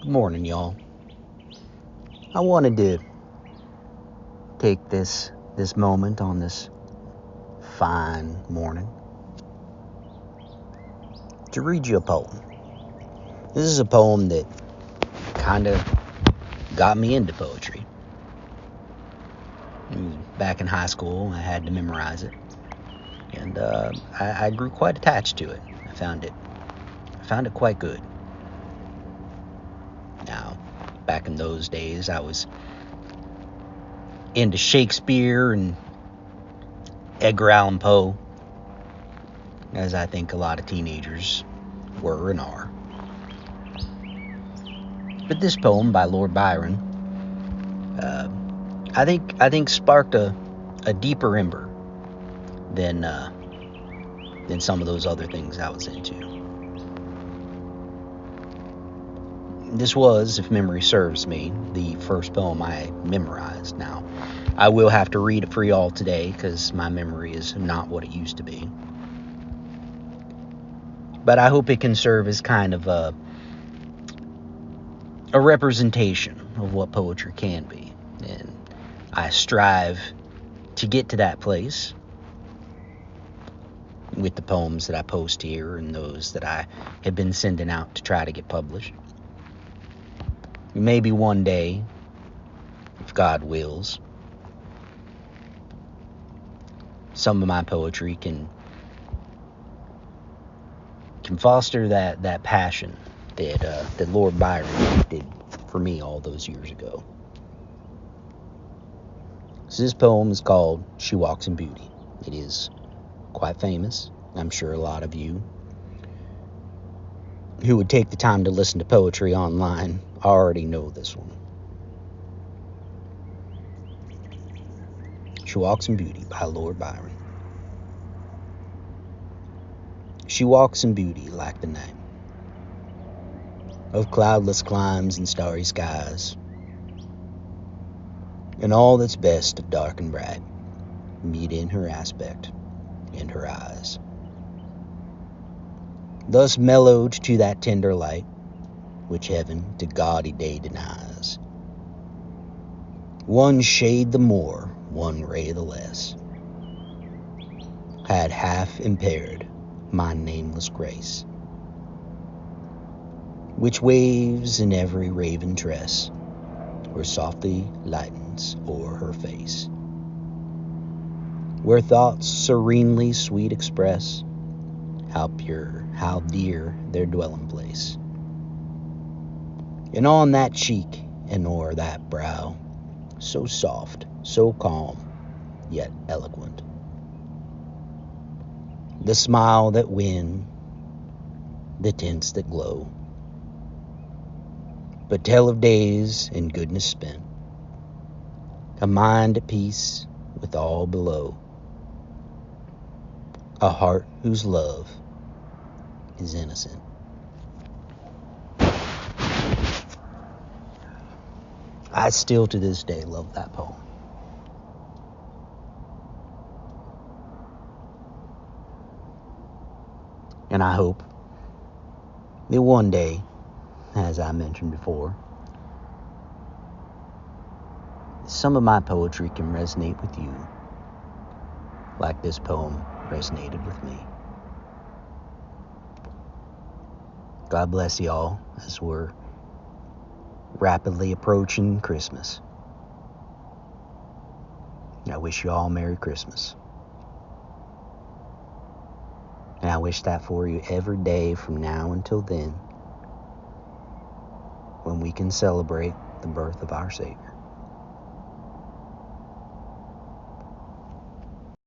Good morning, y'all. I wanted to take this moment on this fine morning to read you a poem. This is a poem that kind of got me into poetry. Back in high school, I had to memorize it, and I grew quite attached to it. I found it quite good. Now, back in those days, I was into Shakespeare and Edgar Allan Poe, as I think a lot of teenagers were and are. But this poem by Lord Byron, I think sparked a deeper ember than some of those other things I was into. This was, if memory serves me, the first poem I memorized. Now, I will have to read it for y'all today because my memory is not what it used to be. But I hope it can serve as kind of a representation of what poetry can be. And I strive to get to that place with the poems that I post here and those that I have been sending out to try to get published. Maybe one day, if God wills, some of my poetry can foster that passion that Lord Byron did for me all those years ago. So this poem is called She Walks in Beauty. It is quite famous. I'm sure a lot of you who would take the time to listen to poetry online already know this one. She Walks in Beauty by Lord Byron. She walks in beauty like the night of cloudless climes and starry skies, and all that's best of dark and bright meet in her aspect and her eyes. Thus mellowed to that tender light which heaven to gaudy day denies, one shade the more, one ray the less, had half impaired my nameless grace, which waves in every raven tress, or softly lightens o'er her face, where thoughts serenely sweet express how pure, how dear their dwelling place. And on that cheek and o'er that brow, so soft, so calm, yet eloquent, the smile that win, the tints that glow, but tell of days in goodness spent, a mind at peace with all below, a heart whose love is innocent. I still to this day love that poem. And I hope that one day, as I mentioned before, some of my poetry can resonate with you like this poem resonated with me. God bless y'all as we're rapidly approaching Christmas. And I wish you all Merry Christmas. And I wish that for you every day from now until then, when we can celebrate the birth of our Savior.